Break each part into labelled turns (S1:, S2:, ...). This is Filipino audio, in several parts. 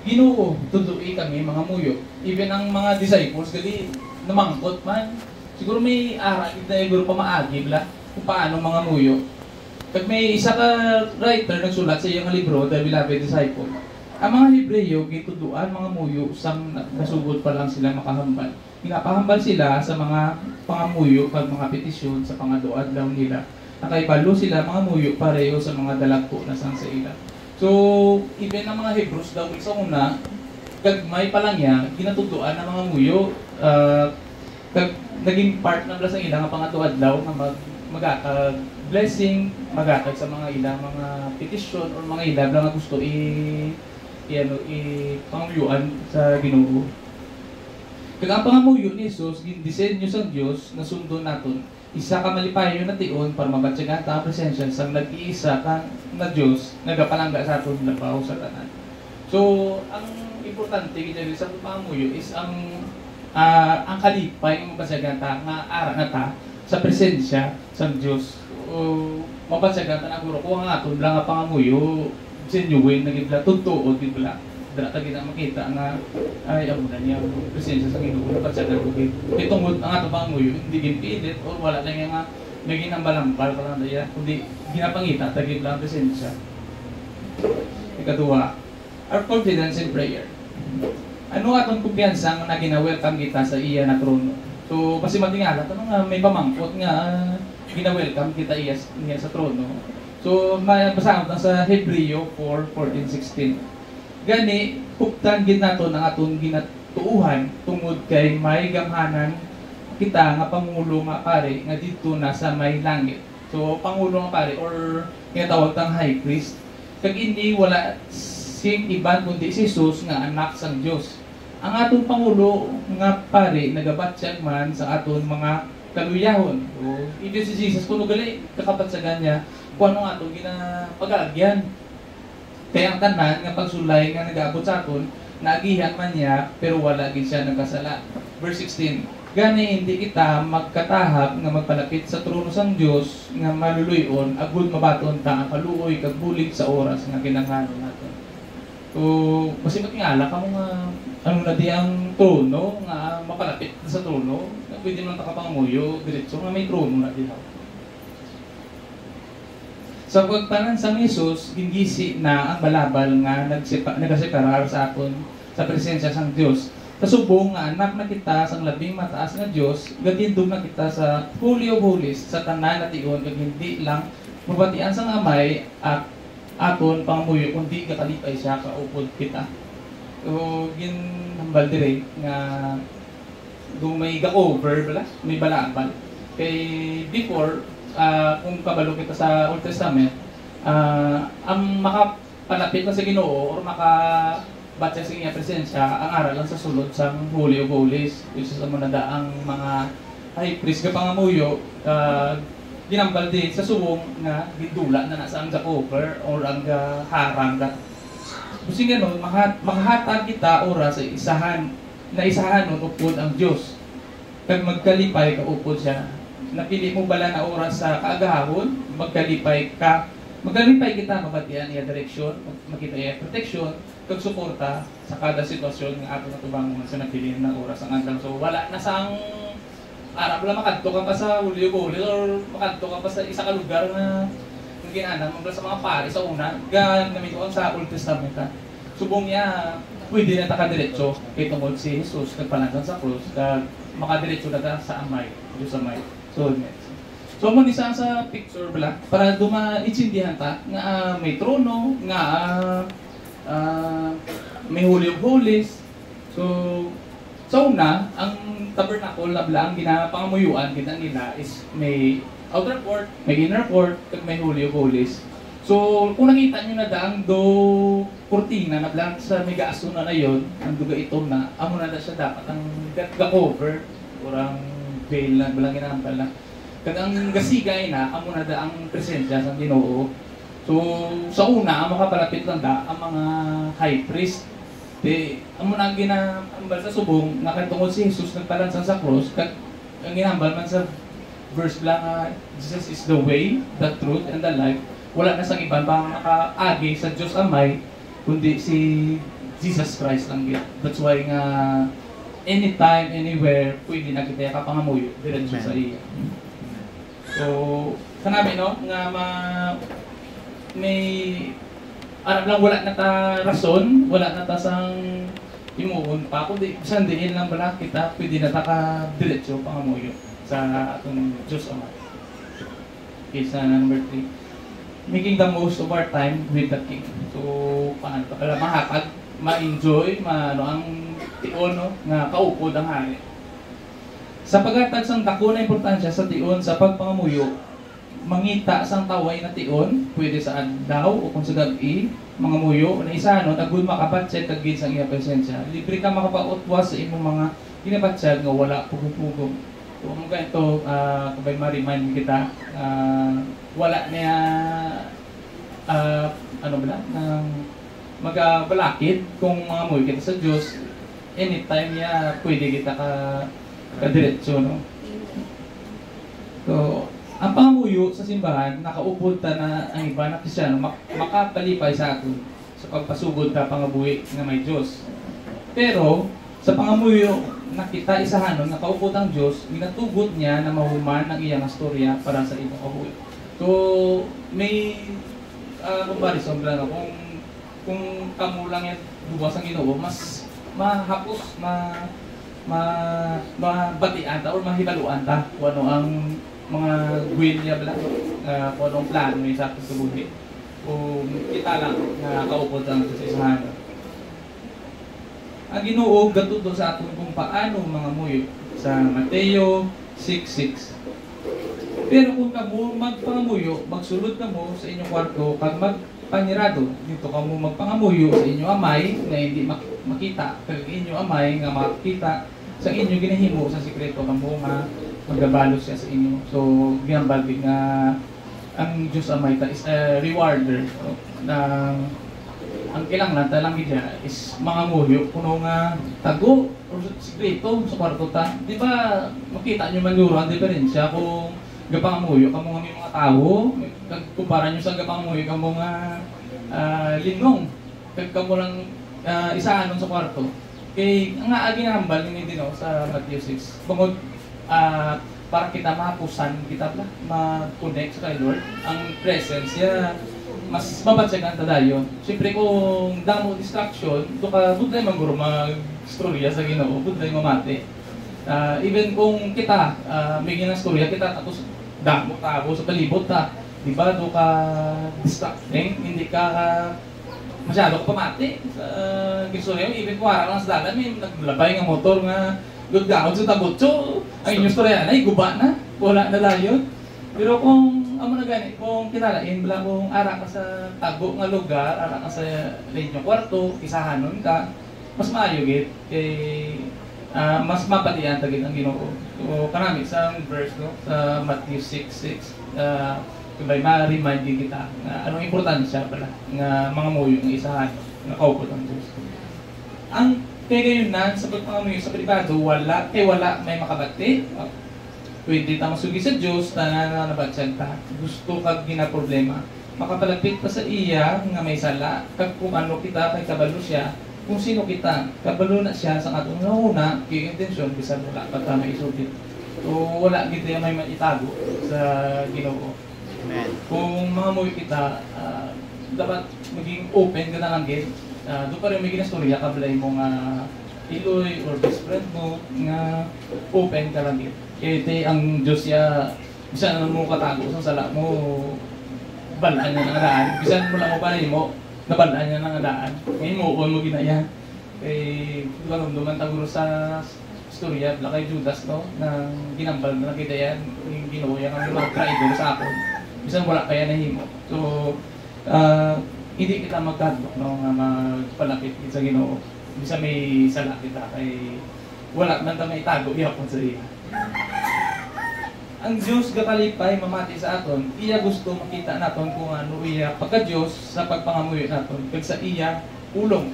S1: Ginoo, tudui kami mga muyo. Even ang mga disciples, gali namangkot man. Siguro may aral, siguro pa maagi bla kung paano mga muyo. Pag may isa ka writer nagsulat sa iyang libro, The Beloved Disciple, ang mga Hebreyo, gituduan mga muyo, sang nasugod pa lang sila makahambal. Ginapahambal sila sa mga pangamuyo, pag mga petisyon sa pangaduad daw nila. Nakaibalo sila mga muyo pareho sa mga dalagpo na sang sa ila. So, even ang mga Hebrews daw sa una, gagmay pa lang yan, ginatuduan ng mga muyo, naging part na sa ilang pangatuad daw na magakag blessing, magakag sa mga ilang mga petisyon or mga ilang na gusto panguyuan sa Ginoo. Kaya ang pangamuyo ni Jesus, disenyo sa Diyos na sundo naton, isa ka malipayo na tion para mabatsagan ta ang presensya sa nag-iisa ka na Diyos nagapalangga sa aton labaw sa tanan. So, ang importante kaya sa pangamuyo is ang kalipay ng mabatsagan ta nga ara na ta sa presensya sa Diyos. Mabatsagan ta na guro ko ang aton lang nga pangamuyo genuine na gibla totoo gibla dara ta kita makita nga ay amo na niya presensya sa Ginoo dapat sa dago itungod ang ato panguyo hindi ginpilit o wala lang nga naging ambal-ambal pa lang daya kundi ginapangita ta gibla ang presensya. Ikaduha, our confidence in prayer. Ano atong kumpiyansa nga gina-welcome kita sa iya na trono. So kasi matingala tanong nga may pamangkot nga gina-welcome kita iya sa trono. So, basahan lang sa Hebreo 4:14-16. Gani, puktan gid naton ang atong ginatuuhan tungod kay may gamhanan kita nga pangulo nga pare nga dito na sa may langit. So, pangulo nga pare or ginatawag tang high priest. Kag hindi wala sing iban kundi si Jesus nga anak sang Dios. Ang atong pangulo nga pare nagabatyag man sa aton mga kaluyahon. So, hindi si Jesus kuno gali kakapatsagan niya kung ano nga itong ginapag-agyan. Kaya ang tanan nga pagsulay nga nag-aabot sa aton, naagihan man niya, pero wala gid siya nagkasala. Verse 16, gani hindi kita magkatahab nga magpalapit sa trono sang Dios nga maluluyon, agud mabaton ta ang kaluoy kag bulig sa oras nga kinahanglan naton. So, basi matingala ka mo nga ano na di ang trono nga mapalapit sa trono, pwede man ta kapangamuyo diretso nga may trono na di. Sa pagtanan sa Jesus, gingisi na ang balabal nga nagaseparar sa aton sa presensya sang Dios. Kasubong nga anak na kita sang labing mataas nga Dios, gatindog na kita sa Holy of Holies sa tanan na tion kag hindi lang mabatian sang amay at aton pangamuyo kundi kakalipay siya kaupod kita. So ginhambal dire nga may ga-over bala, may balabal. Kay before kung kabalo kita sa Old Testament, ang makapalapit na sa Ginoo or makabatya sa kanya presensya, ang aral lang sa sulod sa Holy of Holies, which is ang ang mga high priest ka pangamuyo, ginambal din sa suwong nga gidula na nasa ang cover or ang harang ka. Kasi gano'n, makahatag kita oras sa isahan nun upod ang Diyos. Kag magkalipay ka upod siya. Napili mo bala na oras sa kaagahon, magkalipay kita mabatian iya direksyon, makita iya protection, kag suporta sa kada sitwasyon nga ato natubang sa napili na oras ang andang. So wala na sang arap lang makadto ka pa sa huli-huli or makadto ka pa sa isa ka lugar na ginanam mo sa mga pari sa una, gamit ko sa Old Testament ka. Subong niya, pwede na taka-diretso kay tungkol si Jesus nagpananggan sa krus, kag makadiretso na ta sa amay, Diyos amay. So mo isa sa picture bala para duma-itsindihan ta nga may trono nga may Holy of Holies. So sa una ang tabernacle na bala ang ginapangamuyuan kita nila is may outer court, may inner court, at may Holy of Holies. So kung nakita niyo na daang do kurtina na bala sa may gaaso na yon, ang duga ito na amo na siya dapat ang ga-cover or ang veil na balang ginambal na. Kag ang gasigay na, amo na da ang presensya sa Ginoo. So, sa una, ang makapalapit lang da, ang mga high priest. Amo na ang ginambal sa subong, nakatungod si Jesus nagpalansang sa cross, kag ang ginambal man sa verse lang, Jesus is the way, the truth, and the life. Wala na sang iban pa makaagi sa Diyos Amay, kundi si Jesus Christ lang yun. That's why nga anytime, anywhere, pwede na kita kapangamuyo diretso sa iya. So, kanabi no, nga may alam lang wala na ta rason, wala na ta sang imuon pa, kundi isang diin lang bala kita, pwede na ta ka diretso pangamuyo sa atong Diyos Ama. Okay, sa number 3. Making the most of our time with the King. So, paano pa? Mahatag, ma-enjoy, ang tion, no? Nga kaupod ang hari. Sa paghatag sang dako na importansya sa tion sa pagpangamuyo, mangita sang taway na tion, pwede sa adlaw o kung sa gabi, mangamuyo, na isa, no? Tagod makapatsay, tagid sang iya presensya. Libre ka makapautwas sa imong mga ginapatsay nga wala pugong-pugong. So, ang ganito, kabay ma-remind kita, wala niya, magbalakid kung mga muwi kita sa Diyos, anytime niya pwede kita ka-diretso, no? So, ang pangamuyo sa simbahan, nakaupod ta na ang iba na Kristyano, makapalipay sa atin sa pagpasugod ta pangabuhi na may Diyos. Pero, sa pangamuyo, nakita isahanon, nakaupod ang Diyos, ginatugot niya na mahuman ang iyang istorya para sa ibang kabuhi. So, may comparison lang, kung kamo lang yan buwas ang Ginoo, mas mahapos, mabatian ta o mahibaluan ta kung ano ang mga gwil niya bala, kung anong plano niya sa ating kabuhi. Kung kita lang na kaupod lang sa isahanon. Ang Ginoo gatudo sa aton kung paano mga muyo sa Mateo 6:6. Pero kung kamo magpangamuyo, magsulod kamo sa inyong kwarto kag magpanirado, dito kamo magpangamuyo sa inyong amay na hindi makita, kag inyong amay nga makita sa inyo ginahimo sa sikreto kamo nga magabalos siya sa inyo. So ginambal nga ang Diyos Amay ta is a rewarder, so, na ang kailangan talang gidya is mga muyo kuno nga tago o sikreto sa kwarto ta. Di ba makita nyo manuro ang diferensya kung gapangamuyo kamo nga may mga tao, kumpara nyo sa gapangamuyo kamo nga linong, kamo lang isaan sa kwarto. Kay nga ginahambal ni dino sa Matthew 6 bangod para kita mahapusan kita pala ma-connect sa kay Lord ang presence niya, mas mabatsagan ta dayon. Siyempre kung damo distraction, do ka budlay maguro mag-storya sa Ginoo, budlay mamati. Even kung kita may ginastorya kita tapos damo tabo sa palibot ta, di ba do ka distracting, hindi ka masyado ka pamati sa gistorya. Even kung araw lang sa dalan may naglabay nga motor nga gudgaon sa tabutso, ang inyong storya na guba na, wala na dayon. Pero kung amo na gani, kung kinalain bala kung ara ka sa tago nga lugar, ara ka sa linyong kwarto, isahanon ka, mas maayo gid kay mas mapatian tagid ang Ginoo. So kanami sa verse no sa Matthew 6:6 kay ma-remind kita nga anong importansya pala nga mga muyo nga isahan nga kaupod ang Diyos. Ang kay gayon na sa pagpangamuyo sa pribado, wala may makabati. Pwede ta masugi sa Diyos, nananabatsan ta. Gusto kag ginaproblema. Makapalapit pa sa iya nga may sala. Kag kung ano kita, kay kabalo siya. Kung sino kita, kabalo na siya sa atong nauna, kay intensyon, bisan wala pa ta may isugit. So wala gid may maitago sa Ginoo. Amen. Kung mga muyo kita, dapat maging open ka na lang gid. Doon pa rin may ginastorya, kabalay mo nga iloy or best friend mo, nga open ka lang gid. Kaya ang Diyos ya, bisan na mo katago sa sala mo, balaan niya ng alaan. Bisan mo lang mo pa rin mo, nabalaan niya ng alaan. Ngayon mo ginaya. Eh, duman taguro sa storya, kay Judas, no? Na ginambal na nakita yan, yung ginuya kang mga traitor sa akin. Bisan wala kaya nahimo. So, hindi kita magkadlok, no? Nga magpalapit sa Ginoo. Bisan may sala kita, kay wala man ta may tago, ihapon sa iya. Ang Diyos gakalipay mamati sa aton, iya gusto makita naton kung ano iya pagka-Diyos sa pagpangamuyo naton. Kag sa iya ulong.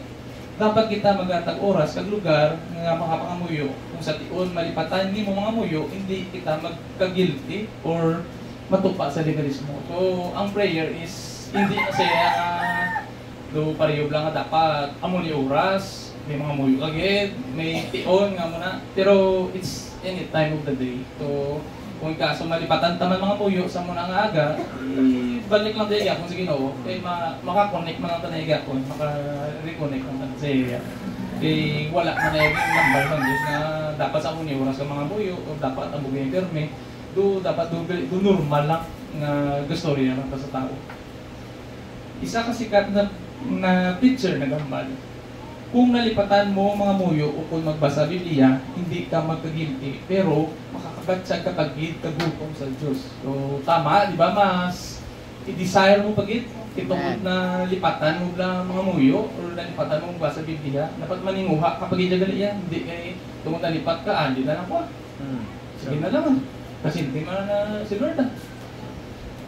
S1: Dapat kita magatag oras kag lugar nga makapangamuyo. Kung sa tion malipatan ni mo mangamuyo, hindi kita magka-guilty or matupa sa legalismo. So ang prayer is hindi na siya Do pareho lang nga dapat amo ni oras, may mga muyo kagid, may tion nga muna. Pero it's any time of the day. So kung kaso malipatan taman mga muyo sa muna nga aga, balik lang tayo kung sige no, kay maka-connect man lang tayo kung maka-reconnect lang tayo sa area. Kay wala man na yung number ng Diyos na dapat sa ni oras sa mga muyo o dapat ang bugay perme. Dapat do normal lang nga gusto rin naman sa tao. Isa ka sikat na teacher na gambal. Kung nalipatan mo mga muyo o kung magbasa Biblia, hindi ka magkagilty, pero makakabatsag ka pagid kagutom sa Diyos. So tama, di ba? Mas i-desire mo pagid itong na lipatan mo lang mga muyo o nalipatan mo magbasa Biblia, dapat maninguha kapag ijagali yan. Hindi kay tungkol nalipat ka, hindi na lang ko. Sige na lang. Kasi hindi man na si Lord.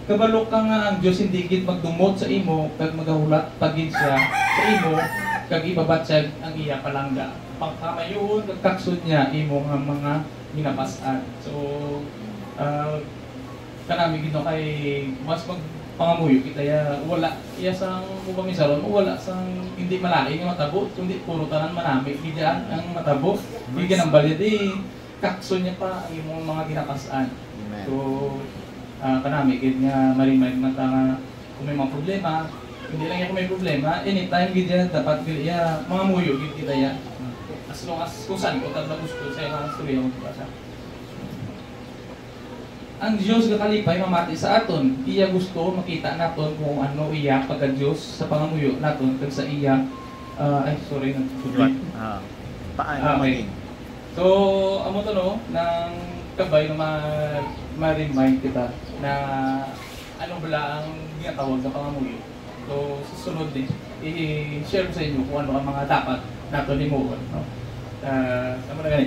S1: Kabalo ka nga ang Diyos hindi gid magdumot sa imo kag magahulat pagid siya sa imo kag ibabatsag ang iya palangga. Pagkamayon kag kaksod niya imo nga mga ginapasan. So kanami gid no kay mas magpangamuyo kita ya wala iya sang upamisaron wala sang hindi malain nga matabo kundi puro tanan manami gid ang matabo gid ang balya di kaksod niya pa ang imong mga ginapasan. So kanami gid nga marimay mata nga kung may mga problema, hindi lang yan kung may problema, anytime gid yan dapat gid ya mga muyo gid kita ya. As long as kung saan ko tagla gusto sa mga storya mo basa. Ang Dios gakalipay mamati sa aton, iya gusto makita naton kung ano iya pagka Dios sa pangamuyo naton kag sa iya sorry paano maging. So amo to no nang kabay na ma-remind kita na ano bala ang ginatawag sa pangamuyo. So, susunod din, i-share sa inyo kung ano ang mga dapat nato limuon. No?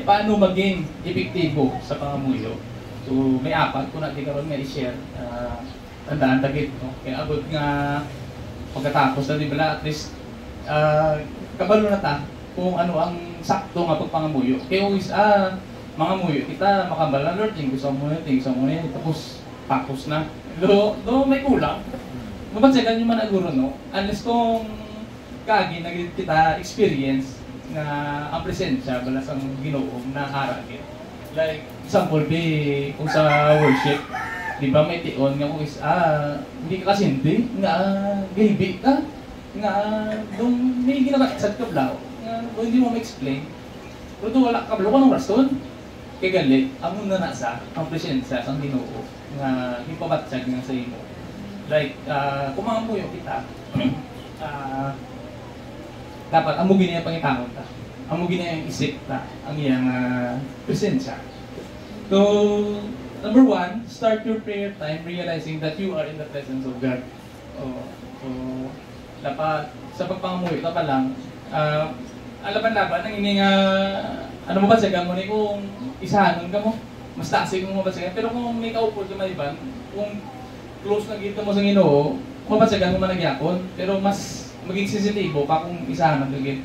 S1: Paano maging epektibo sa pangamuyo? So, may apat kung natin karoon nga i-share. Tandaan tagit. No? Kaya abot nga pagkatapos na di bala, at least kabalo na ta kung ano ang sakto nga pagpangamuyo. Kaya always, mga muyo kita makabala Lord, gusto mo yun, tapos na. Do may kulang. Mabansagan yung mga naguro, no? Unless kung kagi naging kita experience na ang presensya bala sang Ginoo na haragin. Like, example, kung sa worship, di ba may tion nga kung hindi ka kasindi, nga gahibi ka, nga doon may ginabatsad ka blaw, nga hindi mo ma-explain. Pero doon wala ka blaw ka ng rason. Kaya galit, amo na nasa ang presensya sa Ginoo nga ipabatsag nga sa imo. Like, kung mga muyo kita, dapat amo gini ang pangitangon ta. Amo gini ang isip ta, ang iyang presensya. So, number one, start your prayer time realizing that you are in the presence of God. So, dapat sa pagpangamuyo ka pa lang, alaban-laban ang ining ano mo ba siya mo ni kung isahanon ka mo, mas taasig mo ba siya. Pero kung may kaupo sa maliban, kung close na gito mo sa Ginoo, kung mapasyagan mo man nagyakon, pero mas maging sensitibo pa kung isahanon ka gito.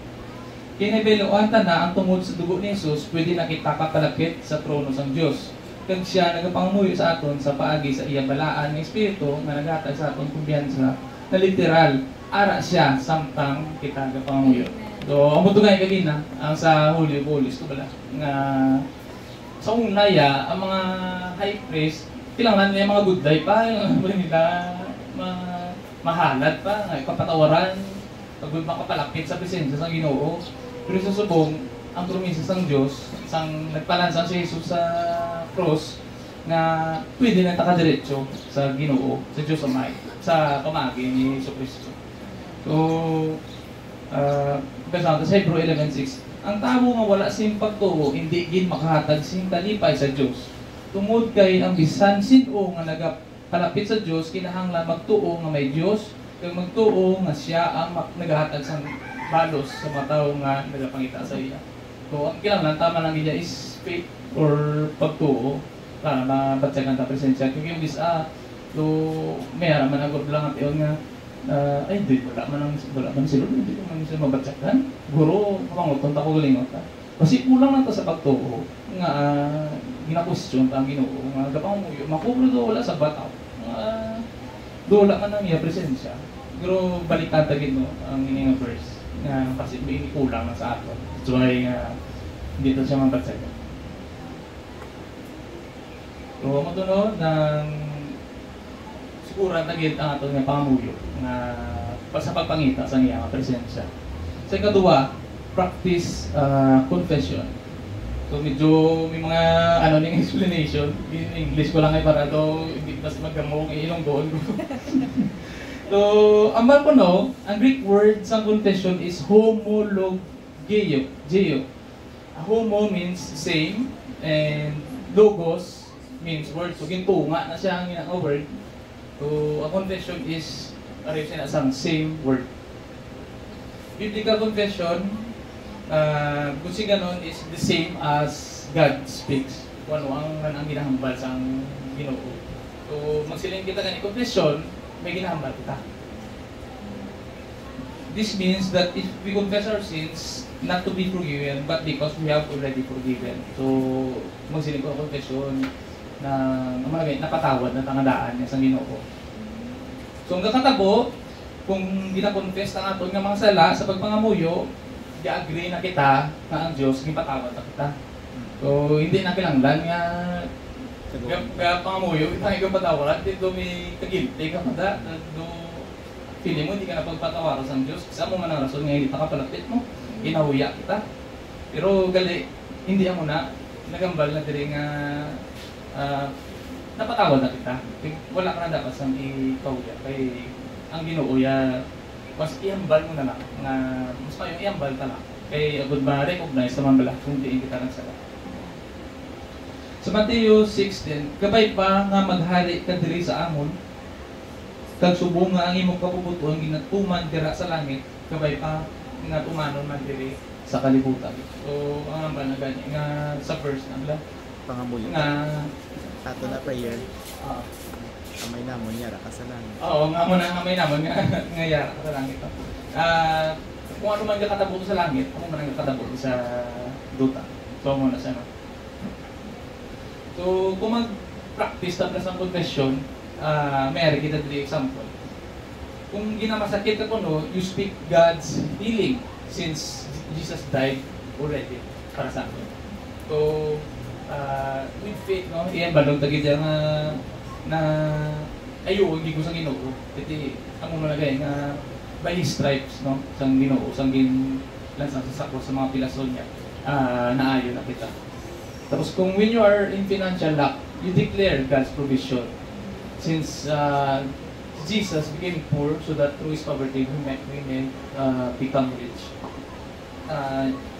S1: Kinabeloan ta na ang tungod sa dugo ni Jesus, pwede na kita kakalapit sa trono ng Diyos. Kag siya nagapangamuyo sa aton sa paagi sa iyang balaan ng Espiritu nga naghatag sa aton kumbiyansa na literal, ara siya samtang kita nagapangamuyo. So, ang butugay kanina, ang sa Holy of Holies ko bala, nga sa unaya, ang mga high priest, kailangan nila mga good day pa, yung nila mahalad pa, kapatawaran, pag makapalapit sa presensya sa Ginoo. Pero sa subong, ang promesa ng Diyos, isang nagpalansan si Jesus sa cross, na pwede na takadiretso sa Ginoo, sa Diyos Amay, sa pamagi ni Jesus Cristo. So, sa Hebrew 11:6, ang tao nga wala sing pagtuo, hindi gin makahatag sing talipay sa Dios. Tungod kay ang bisan sino nga nagapalapit sa Dios, kinahanglan magtuo nga may Dios, kag magtuo nga siya ang nagahatag sa balos sa mga tao nga nagapangita sa iya. So, ang kinahanglan tama lang niya is faith or pagtuo para mabatsagan ta presensya. Kaya yung so may haraman agad lang at iyon nga ay, hindi, wala man sila, hindi man sila mabatsakan. Guro, kapanguton, tako galingot ta. Kasi kulang lang ta sa pagtuo, nga gina-question ta ang Ginoo, nga gapang umuyo, makubro do wala sa bataw, nga do wala man ang iya presensya. Pero baliktad tagid no ang ini nga verse nga kasi may kulang na sa ato. So ay dito siya mabagsaya. So matunod ng siguro tagid ang ato nga pangamuyo nga sa pagpangita sa iya nga presensya. Sa ikaduha, practice confession. So medyo may mga ano ning explanation in English ko lang ay para do hindi basta magdamo ng Ilonggo. So ambal ko no, ang Greek word sa confession is homologeo. Homo means same and logos means word. So gintunga na siya ang ginang word. So a confession is pareho siya na same word. Biblical confession, kung si ganon, is the same as God speaks. Kung ano ang ginahambal sa Ginoo. So magsiling kita ganit confession, may ginahambal kita. This means that if we confess our sins, not to be forgiven, but because we have already forgiven. So magsiling ko ang confession na napatawad na tangadaan niya sa Ginoo. So ang kakatabo, kung gina-confess ang aton nga mga sala sa pagpangamuyo, i-agree na kita na ang Diyos gipatawad na kita. So hindi na kinahanglan nga pangamuyo kita nga patawad dito may kagilty ka mada do feeling mo hindi ka na pagpatawaran sa Diyos. Sa mo man ang rason nga hindi ta kapalapit mo, inahuya kita. Pero gali hindi amo na nagambal na diri nga napatawad na kita. Wala ka na dapat sang ikahuya kay ang Ginoo ya mas iambal mo na lang nga mas pa yung iambal ta lang kay agud ma-recognize naman bala kung diin kita nagsala. Sa Mateo 6:10, kabay pa nga maghari ka diri sa amon kag subong nga ang imong kapubuton ginatuman dira sa langit, kabay pa nga tumanon man diri sa kalibutan. So ang ambal na gani nga sa verse na
S2: pangamuyo
S1: nga
S2: ato na prayer. Amay namon yara ka sa langit.
S1: Oo, nga mo na amay namon nga yara ka sa langit. Kung ano man kakatabo sa langit, ako man ang kakatabo sa duta. So mo na siya. So kung mag-practice tapos ng confession, may kita dili example. Kung ginamasakit ka kuno, you speak God's healing since Jesus died already para sa atin. So with faith, no, iyan balong tagid na ayo hindi ko sang Ginoo. Iti amo malagay nga by His stripes, no, sang Ginoo, sang lansang sa sakos sa mga pilason niya, naayo na kita. Tapos kung when you are in financial lack, you declare God's provision. Since Jesus became poor so that through His poverty we may become rich.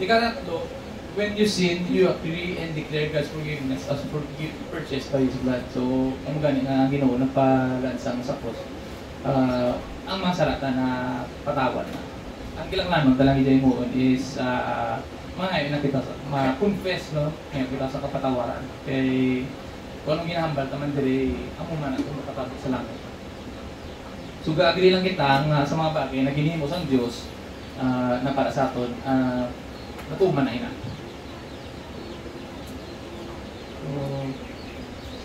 S1: Ikatatlo, when you sin, you agree and declare God's forgiveness as purchased by His blood. So, ang gani nga Ginoo nagpalansang sa cross. Ang mga salata na patawad na. Ang kilanglanon talaga dyan mo is mga na kita ma-confess, no? Ngayon kita sa kapatawaran. Kay kung anong ginahambal taman diri, amo man ang makatapos sa langit. So, agree lang kita nga sa mga bagay na ginhimo sang Dios na para sa aton, natuman na ina.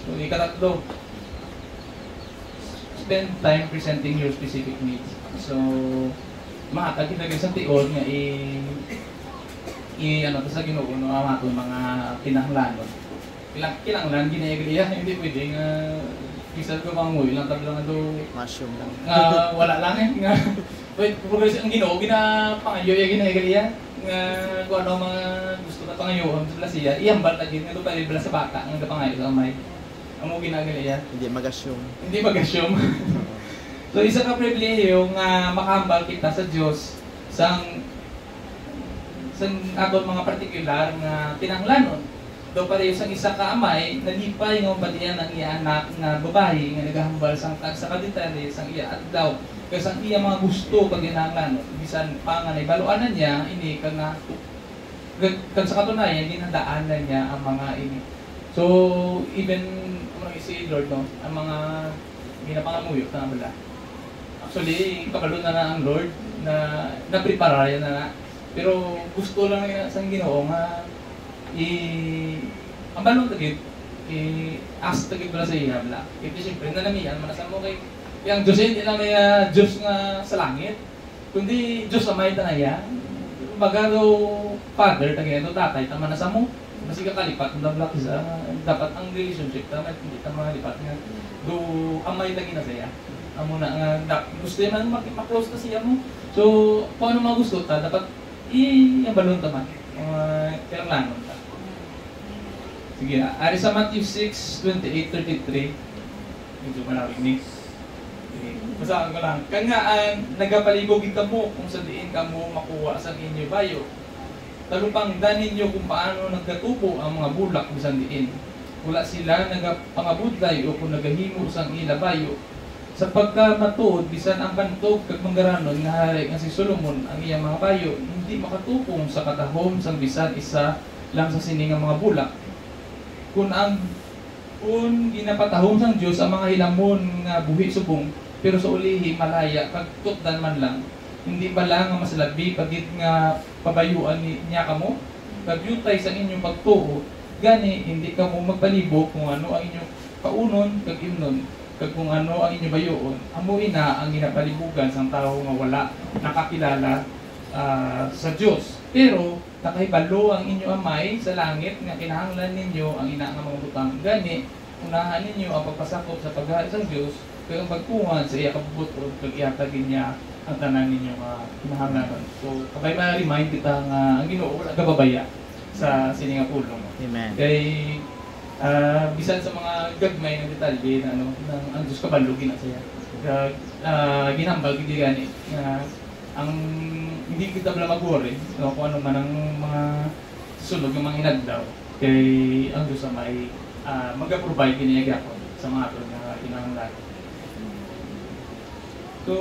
S1: So ikatatlo, spend time presenting your specific needs. So, makakagin na sa tiol nga ano sa Ginoo no ang aton mga kinahanglanon. Kinahanglan ginaya hindi pwede nga kisal ko pang mo ilang tablang do
S2: mushroom lang.
S1: Wala lang nga. Wait, progress ang Ginoo ginapangayo ya ginaya nga kung ano mga gusto ka pangayoon sa siya, iambal ta gid nga do pala sa bata ang gapangayo sa amay. Amo ginagali ya. Hindi mag-assume. So isa ka pribilehiyo nga makahambal kita sa Dios sang aton mga partikular nga pinanglanon. Do pareho sang isa ka amay nalipay nga batian ang iya anak nga babae nga nagahambal sang tag sa kadetale sang iya adlaw. Kasi ang iya mga gusto pag ginahanglanon, bisan pa nga naibaluanan niya ini kag sa katunayan ginhandaan niya ang mga ini. So even si Lord, no, ang mga ginapangamuyo na wala. Actually, kabalo na ang Lord na na-prepare na. Pero gusto lang sa Ginoo nga ang balong tagit ask tagit wala sa iya bla. Ito siyempre nalamian man sa mo kay Yang Diyos hindi lang may Diyos nga sa langit, kundi Diyos sa may tanaya. Kumbaga do father, tagay do tatay, tama na sa mo. Kasi kakalipat, dapat dapat ang relationship, tama, hindi tama lipat nga. Do amay tagi na saya. Amo na nga, gusto naman maklose na siya mo. So, kung ano mga gusto ta, dapat i-balon taman. Kailangan ta. Sige, ari sa Matthew 6:28-33. Medyo malawig ni. Basahan ko lang. Kaya nga, nagapalibog ka mo kung sa diin ka mo makuha sa inyo bayo. Talupang danin nyo kung paano nagkatubo ang mga bulak bisan diin. Wala sila nagapangabudlay o kung nagahimo sang ila bayo. Sa pagkamatuod, bisan ang bantog kag manggaranon nga hari nga si Solomon ang iyang mga bayo, hindi makatupong sa katahom sang bisan isa lang sa sining nga mga bulak. Kung ginapatahom sang Dios ang mga hilamon nga buhi subong, pero sa ulihi malaya kag tutdan man lang, hindi ba lang nga masalabi pagit nga pabayuan niya kamo? Kag yutay sa inyong pagtuo, gani hindi ka mo magpalibog kung ano ang inyong paunon kag imnon, kag kung ano ang inyong bayoon. Amo ina ang ginapalibugan sang tao nga wala nakakilala sa Dios. Pero nakahibalo ang inyo amay sa langit nga kinahanglan ninyo ang ina nga mga butang. Gani unahan ninyo ang pagpasakop sa paghari sa Dios kag ang pagtuman sa iya kabubuton kag ihatagin niya ang tanan ninyo nga kinahanglanon. So kabay ma-remind kita nga ang Ginoo wala gababaya sa sini nga pulong.
S2: Amen.
S1: Kay bisan sa mga gagmay nga detalye na ano nang ang Dios kabalo ginasaya. Kag ginambal gid gani nga ang hindi kita bala magwori no, kung ano man ang mga sulog ng mga inadlaw kay ang Dios may mag-provide kini gyapon sa mga aton nga kinahanglan. So,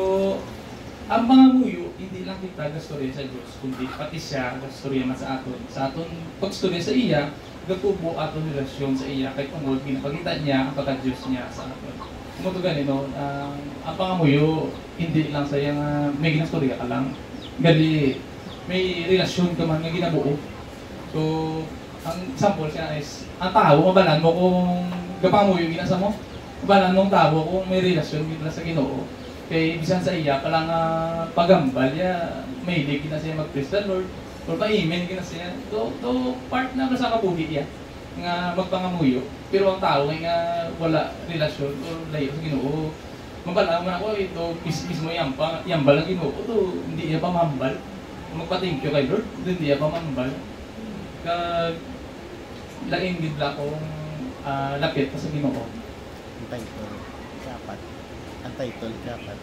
S1: ang mga muyo, hindi lang kita gastorya sa Diyos, kundi pati siya gastorya man sa aton. Sa aton pagstorya sa iya, gatubo aton relasyon sa iya, kay tungod ginapakita niya ang pagka-Diyos niya sa aton. Kung ito ganito, ang pangamuyo, hindi lang sa iya nga may ginastorya ka lang, gali may relasyon ka man nga ginabuo. So, ang sample siya is, ang tao, mabalan mo kung gapanguyo ginasa mo, mabalan mong tao kung may relasyon gina sa Ginoo. Kay bisan sa iya palang pagambal ya may hindi na siya mag-praise the Lord or pa-amen gina siya to part na sa kabuhi ya nga magpangamuyo pero ang tao nga wala relasyon or layo sa Ginoo mabala man ako ito mismo yambal ang Ginoo to hindi niya pa mambal magpa-thank you kay Lord hindi niya pa mambal kag lain gid la kong lapit pa sa Ginoo
S2: ang title dapat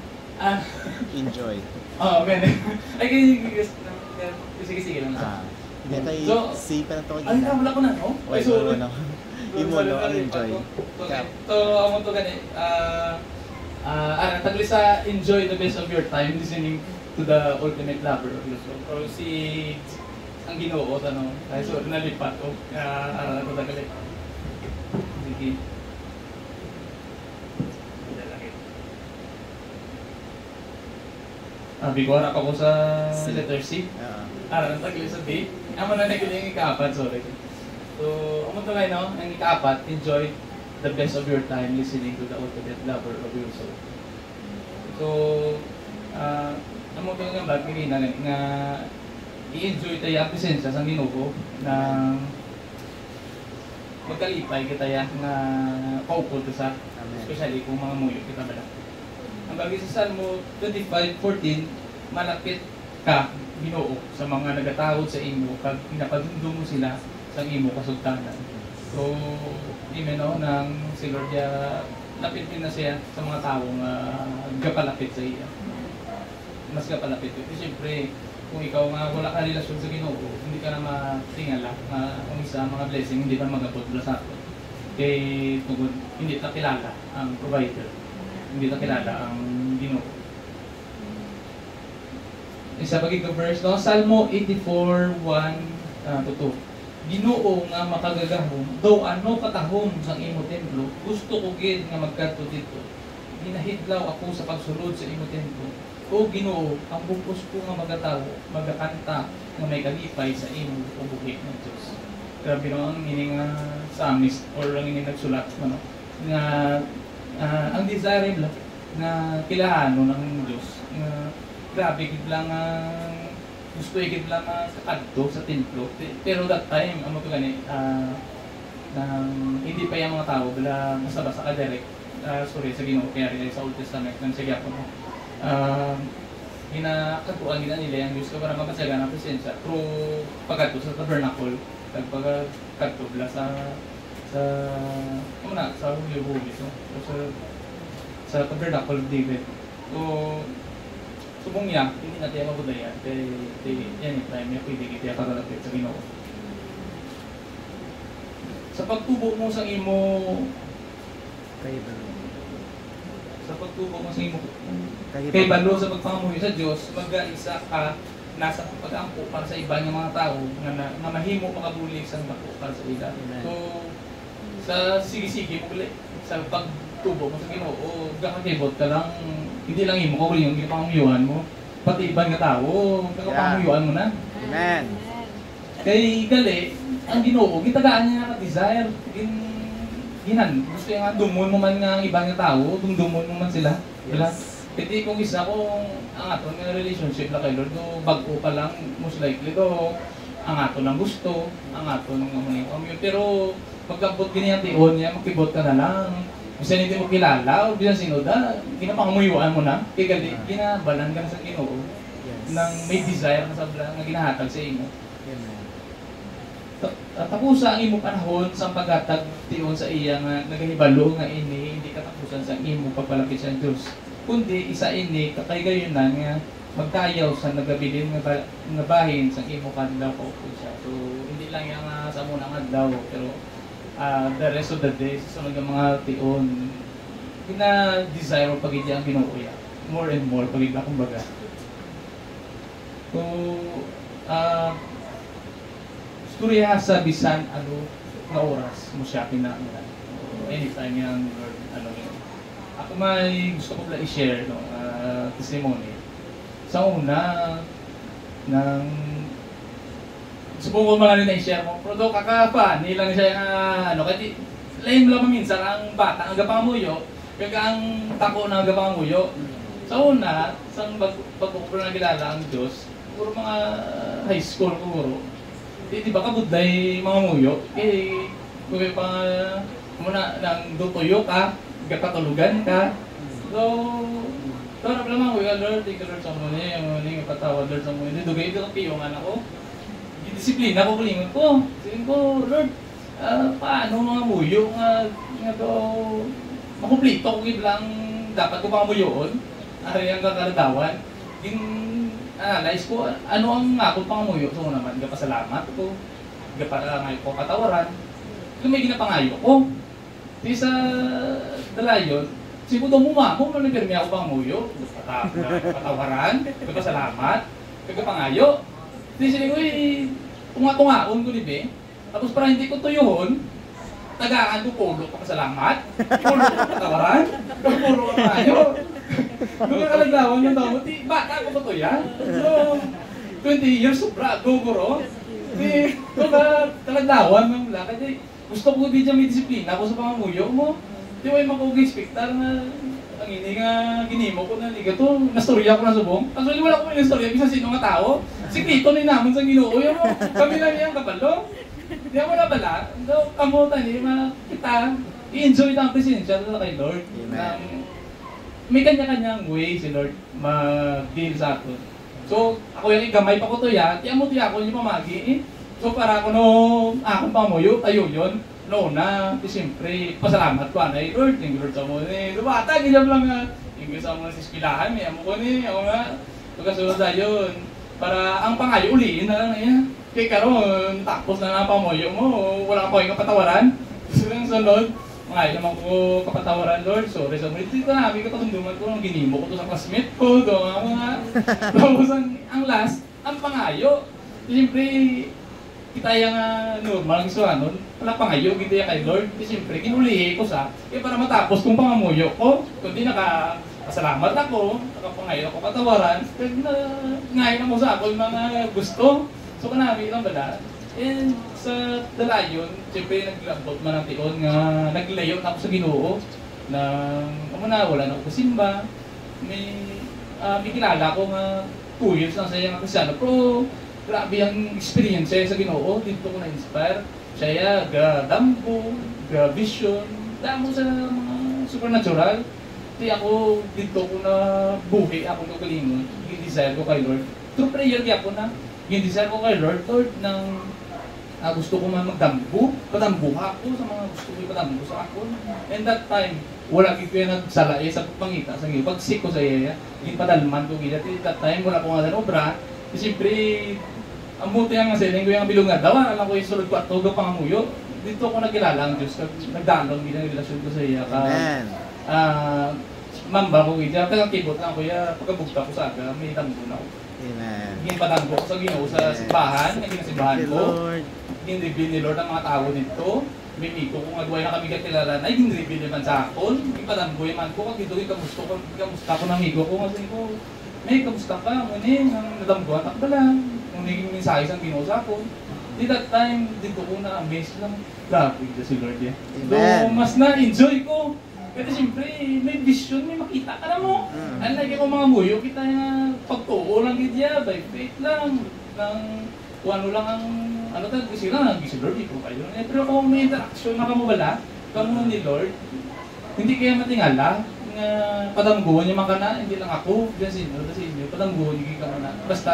S2: enjoy.
S1: Men. Ay, sige lang.
S2: Hindi tayo
S1: So,
S2: si pa na to
S1: ay, wala ko na, no?
S2: Ay, so, imo no ang enjoy.
S1: So, amo to gani. Tagli sa enjoy the best of your time listening to the ultimate lover of your soul. Or si ang Ginoo tanong. Ay, so nalipat ko. Ko tagali. Sige. Bigora pa ko sa letter C. Nagtagli sa D. Amo na nagili yung ikaapat, sorry. So, amo to kayo, no? Ang ikaapat, enjoy the best of your time listening to the ultimate lover of your soul. So, amo to nga ba, nga i-enjoy tayo ang presensya sa Ginoo na magkalipay kita ya nga paupol sa especially kung mga muyo kita ba lang. Ang bagay sa Salmo 25:14, malapit ka, Ginoo, sa mga nagatawod sa imo, kag pinapadumdum mo sila sa imo kasugtanan. So, amen no, nang si Lord lapit din na siya sa mga taong gapalapit sa iya. Mas gapalapit. Kasi siyempre, kung ikaw nga wala ka relasyon sa Ginoo, hindi ka na matingala ang isa mga blessing, hindi pa magabot sa atin. Kay tungod, hindi ta kilala ang provider. Hindi na kilala ang Ginoo. Isa pagig verse no, Salmo 84:1-2. Ginoo nga makagagahom, daw ano katahom sang imo templo, gusto ko gid nga magkadto dito. Ginahidlaw ako sa pagsulod sa imo templo. O Ginoo, ang bukos ko nga magatawo, magakanta nga may kalipay sa imo ubuhi ng Dios. Grabe no ang meaning psalmist or ang ini nagsulat ano nga ang desirable nga kilahano ng Diyos. Nga grabe gid lang gusto gid lang sa kadto sa templo. Pero that time amo to gani nang hindi pa yung mga tao bala basta-basta ka direct sorry sa Ginoo kaya rin sa Old Testament nang sige ako ginakatuan nila nila yung Diyos ko para mapasagan ang presensya through pagkadto sa tabernacle pagkadto bala sa huli so sa tabernacle of David so subong niya hindi natin mabudaya yan yung time niya pwede kita kakalapit sa Ginoo sa pagtubo mo sa imo sa pagtubo mo sa imo kay balo sa pagpangamuyo sa Dios mag-isa ka nasa pag-ampo para sa iba ng mga tao nga mahimo makabulig sa bako para sa ila so sa sige-sige mo gali sa pagtubo mo sa Ginoo gakakibot ka lang hindi lang imo ko yung ginapamuyuhan mo pati ibang nga tao gakapamuyuhan mo na
S2: amen
S1: kay gali ang Ginoo gitagaan niya ka desire ginan gusto nga dumon mo man nga ang ibang tao dumon mo man sila wala piti kung isa kung ang aton nga relationship la kay Lord do bag-o pa lang most likely do ang aton lang gusto ang aton nga mga pero pagkabot gini ang tion niya makibot ka na lang bisan hindi mo kilala o bisan sino da ginapangamuyuan mo na kay gali ginabalan ka na sa Ginoo nang may desire na sabla nga ginahatag sa imo tapusa ang imo panahon sa paghatag tion sa iya nga nagahibalo nga hindi katapusan sa imo pagpalapit sa Dios kundi isa ini kay gayunan nga magkayaw sa nagabilin nga bahin sa imo kadlaw ko siya so hindi lang yang sa munang adlaw pero the rest of the day sa sunod nga mga tion desire pag hindi ang Ginoo ya more and more pag ila kumbaga so istorya sa bisan nga oras mo siya pinangunan. Anytime yung Lord, yun. Ako may gusto ko pala i-share testimony. Sa una, subukan ko mga rin na-i-share mo, pero kakapa, nilang siya kasi laim lang minsan ang bata, ang gapangamuyo, kaya ang tako na gapangamuyo. Sa una, sa pagkukupro na kilala ang Diyos, puro mga high school puro. Di ba kabudlay mga muyo? Kung pa muna nang dutuyo ka, gapatulugan ka. So, na pala mga kuya, Lord, thank you Lord sa muna yung patawad Lord sa muna. Dugay ito ang piyong anak ko. Disiplina ko kulingon ko. Sige ko, Lord, paano mga muyo nga to makumplito kung iblang dapat ko mga muyoon. Ari ang kakaladawan. Analyze ko, ano ang ako pangamuyo? So naman, gapasalamat ko, gapangay ko katawaran. Kung may ginapangayo ko, di sa dalayon, sipo daw mumamo, nanipirmi ako pangamuyo, katawaran, gapasalamat, gagapangayo. Di sila ko tunga-tungaon ko nibe, tapos para hindi ko tuyuhon, tagaan ko pulo ko pasalamat, pulo ko katawaran, pulo ko pangayo. Kung kakalaglawan yung tao mo, bata ko ba ito yan? So, 20 years sobra, guguro. Kung kalaglawan mo mula, kasi gusto ko din dyan may disiplina ako sa pangamuyo mo. Di ba yung makug-inspector na ang ini nga ginimo ko na liga to, nastorya ko na subong. Actually, wala ko may nastorya, bisa sino nga tao. Sikrito na naman sa Ginoo mo. Kami lang yung kapalo. Di ako na bala. So, kamutan kita, i-enjoy ang presensya sa kay Lord. May kanya-kanyang way si Lord mag-deal sa atin. So, ako yung igamay pa ko to ya, tiyan mo tiya ako yung pamagi. So, para ako akong pamuyo, tayo yun. No na, siyempre, pasalamat ko anay Lord, thank you Lord sa mo ni. Bata, ganyan lang nga. Ingles ako na sa iskilahan, may amo ko ni, ako nga. Pagkasunod na yun. Para ang pangayo, uliin na lang na yan. Kaya karoon, tapos na lang pamuyo mo, wala ka po yung kapatawaran. So, yung sunod, ngayon naman ko kapatawaran Lord, sorry sa mga dito na, may kapasunduman ko nung ginimo ko to sa classmate ko, doon ang mga, tapos ang last, ang pangayo. Siyempre, kita yung normal ang isuanon, wala pangayo, kita yung kay Lord. Siyempre, kinulihi ko sa, para matapos kung pangamuyo ko, kundi nakasalamat ako, nakapangayo ako katawaran, ngayon na mo sa ako yung mga gusto. So, kanami lang bala. And sa dalayon, siyempre naglabot man ang tion nga naglayo na ako sa Ginoo. wala na ako kasimba. May kilala ko nga 2 years lang sa iya nga Kristyano, pero grabe ang experience sa Ginoo, dito ko na-inspire. Siya ga damgo, ga vision, damo sa mga supernatural. Di ako dito ko na buhi, ako kagalingon, yung desire ko kay Lord. Through prayer kaya ko na, yung desire ko kay Lord, ng gusto ko man magdamgo, padambuha ako sa mga gusto ko ipadamgo sa ako. And that time, wala ko yung nagsalae sa pangita sa iyo. Pag sick ko sa iya, yung padalman ko gila. At that time, wala ko nga sa obra. Siyempre, ang buti nga sa ko yung bilong nga daw, alam ko yung sulod ko at tugo pangamuyo. Dito ko nakilala ang Diyos, nagdalong gila ng relasyon ko sa iya.
S2: Amen.
S1: Mamba ko gila, tagang kibot lang ko ya, pagkabugta ko sa aga, may damgo na ako.
S2: Amen.
S1: Yung padamgo ko sa Ginoo sa simbahan, yung simbahan
S2: Thank you,
S1: ko.
S2: Lord.
S1: Gin-reveal ni Lord ang mga tao nito. Mimiko kung agway na kami kakilala na, gin-reveal naman sa akon. Ipadamgoy man ko, kag ito kamusta ko ng amigo ko. Kasi ko, may kamusta ka, muning, ang nadamgoan, takba lang. Kung naging mensahe sa Ginoo sa akon. Di that time, dito ko na-amaze lang. Grabe si Lord yan. So, mas na-enjoy ko. Pero siyempre, may vision, may makita ka na mo. Unlike ako mga muyo, kita na pagtuo lang gidya, by faith lang. Kung ano lang ang kasi lang, si Lord, ikaw kayo. Pero kung may interaction na kamawala, kamo ni Lord, hindi kaya matingala, nga padamguhan niya man ka na, hindi lang ako, dyan sa inyo, padamguhan niyo ka na. Basta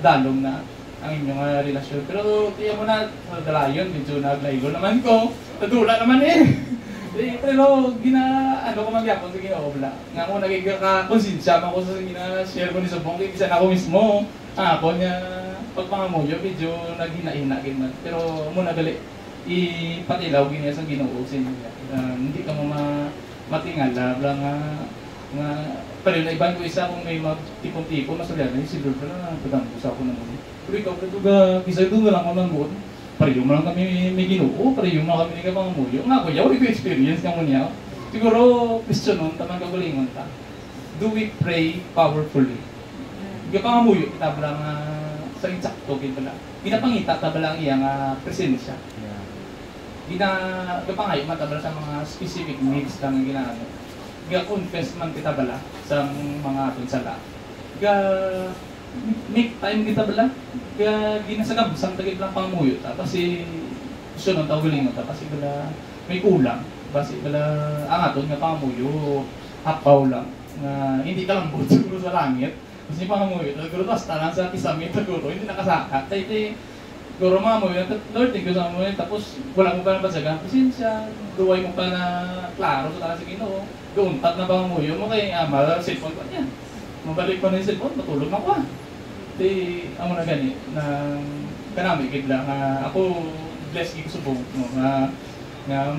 S1: dalong na ang inyong relasyon. Pero kaya mo na, dalayon, medyo naglaygo naman ko, nadula naman pero ano ko magyapon sa ginaobla. Nga mo nagigakakonsensya man ko sa gina-share ko ni Subong, kaya bisan ako mismo, ako niya, pag mga moyo, medyo naghina-hina man. Pero muna gali, ipatilaw giniya sa Ginoo sa inyo. Hindi ka mo matingala, nga pero na iban ko isa kung may tipong-tipong, masulyan na si Lord na padampusa ko naman. Pero ikaw, kisa ito na lang ako ng buwan. Pareho mo lang kami may Ginoo, pareho mo lang kami ni mga moyo. Nga ko, yaw, experience ka mo niya. Siguro, question nun, tamang kagalingon ta. Do we pray powerfully? Yung pangamuyo, kita ba lang sa insakto, ginapangita ta ba lang iyang presensya. Ginapangayo man ta ba sa mga specific needs lang ang ginano. Ga-confess man kita bala sa mga atong sala. Make time kita bala. Ginasagab sa tagit lang pangamuyo ta. Kasi gusto nung tawagin ta. Kasi bala may kulang. Kasi bala ang aton nga pangamuyo hapaw lang. Hindi ka lang buto sa langit. Kasi pangamuyo, siguro basta lang sa kisamit, siguro, hindi nakasaka. Kaya siguro mga mo yun, Lord, thank you sa mo yun, tapos wala mo pa na basagang pasensya, duway mo pa na klaro sa talas sa Ginoo, doontat na pangamuyo mo kay ama, cellphone ko niya. Mabalik pa na yung cellphone, matulog na ko Di, amo na gani, na kanami, gidla, nga ako, bless ko subong, nga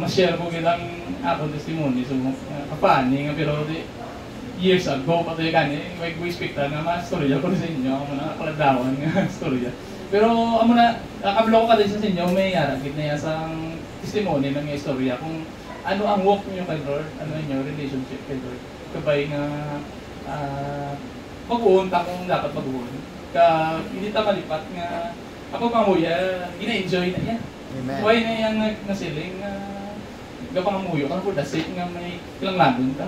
S1: ma-share ko gilang akong testimony, so, kapani, nga pero di, years ago, patuloy gani, may expect nga mga storya ko sa inyo, ako na kaladawan nga storya. Pero amo na, kablo ko ka din sa inyo, may aragit na yan sa testimony ng istorya kung ano ang walk niyo kay Lord, ano niyo relationship kay Lord. Kabay nga mag-uon ta kung dapat mag-uon. Hindi ta malipat nga ako pamuya, gina-enjoy na yan.
S2: Amen.
S1: Why na yan nasiling gapangamuyo ka for the sake nga may ilang landon ka.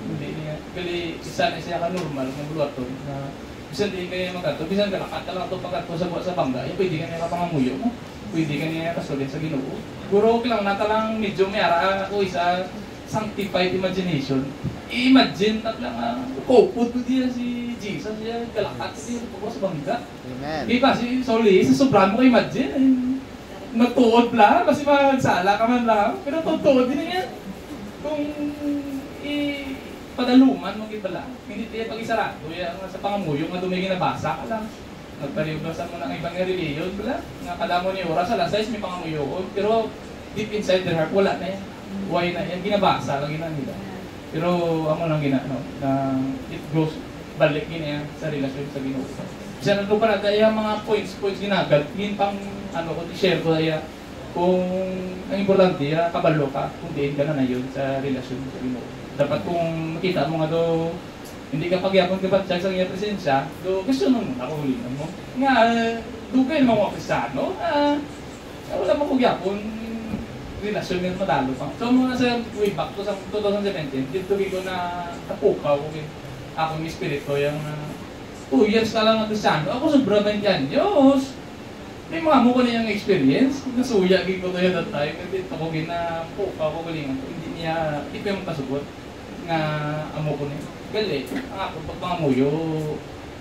S1: Hindi niya. Kali isa na siya ka normal ng buluaton na bisan di kaya magato, bisan ka lakat ka lang ito pagkato sa bangga, pwede ka niya kapangamuyo mo. Pwede ka niya kasulin sa Ginoo. Guro ko lang nata lang medyo may ara ako isa sanctified imagination. I-imagine tak lang kopod ko diya si Jesus siya galakat siya po sa bangga.
S2: Amen.
S1: Di ba si Soli, sa sobrang mo imagine magtuod lang kasi magsala ka man lang, pero tutuod din niya. Kung padaluman mo pala. Hindi tayo pag-isarado yan sa pangamuyo nga dumigin na basa ka lang. Nagpalibasa mo ng ibang reliyon pala. Nga kada mo ni oras, alas 6 may pangamuyo. Pero deep inside their heart, wala na yan. Why na yan? Ginabasa lang gina nila. Pero amo lang ginano na it goes balik gina yan sa relasyon sa Ginoo. Kasi nandun pa na kaya mga points ginagad. Yun pang kung i-share ko kaya kung ang importante, kabalo ka kung diin ka na yun sa relasyon sa Ginoo. Dapat kung makita mo nga do, hindi ka pagyapon ka ba sa iyong presensya, do gusto nung nakuhulinan mo. Nga, do kayo naman mga Kristiyano, wala mo pagyapon, relasyon nga madalo pa. So mga sa way back to sa 2017, dito ko na tapukaw ko akong espiritu yung 2 years ka lang ang Kristiyano. Ako sobra 20 anyos. May mga mo ko na yung experience. Nasuya ko to yun that time. Dito ko ginapukaw ko galingan ko. Hindi niya, hindi ko yung kasubot nga amo ko niya. Gali, ang ako pag mga muyo,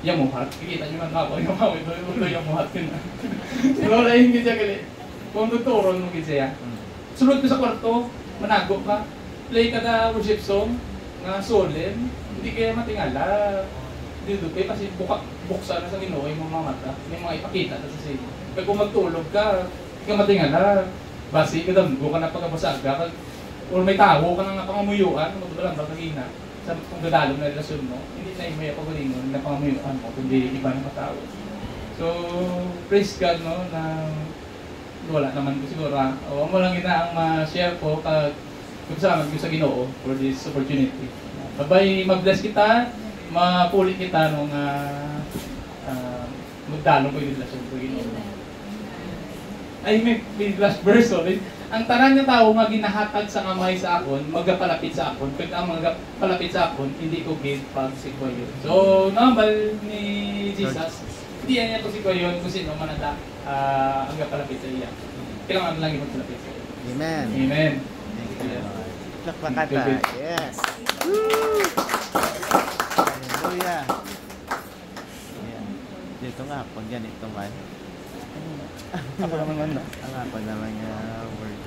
S1: yamuhat. Kikita niyo man ako, yung mga muyo, yamuhat ko na. Wala yung gitya gali. Kung tuturon mo gitya. Sunod ko sa kwarto, manago ka. Play ka na worship song, nga solemn. Hindi kaya matingala. Dito kayo kasi buksan na sa Ginoo yung mga mata. May mga ipakita na sa sila. Kaya kung magtulog ka, hindi ka matingala. Basi, kadamgo ka na pagkabasag ka. Or may tao ka na nga pangamuyuan, magdulang ba kagina. Sa kung dadalong na relasyon mo, hindi na yung may pagalingon na pangamuyuan mo, kundi iba ng matao. So, praise God, no, na wala naman ko siguro. O, mo lang ina ang ma-share ko kag salamat ko sa Ginoo for this opportunity. Babay, mag-bless kita, mapulit kita nung magdalong ko yung relasyon ko Ginoo. Ay, may last verse, sorry. Ang tanan nga tao nga ginahatag sa kamay sa akon, magapalapit sa akon. Pag ang magapalapit sa akon, hindi ko give pag sikwayon. So, nambal ni Jesus, hindi niya ko sikwayon kung sino man ang gapalapit sa iya. Kailangan lang yung magpalapit sa iya.
S2: Amen.
S1: Amen.
S2: Thank you, Lord. Lakpakan tayo. Yes. Woo! Hallelujah. Ayan. Dito nga, pag ganito man.
S1: Ako naman man, no?
S2: Ang ako naman nga word.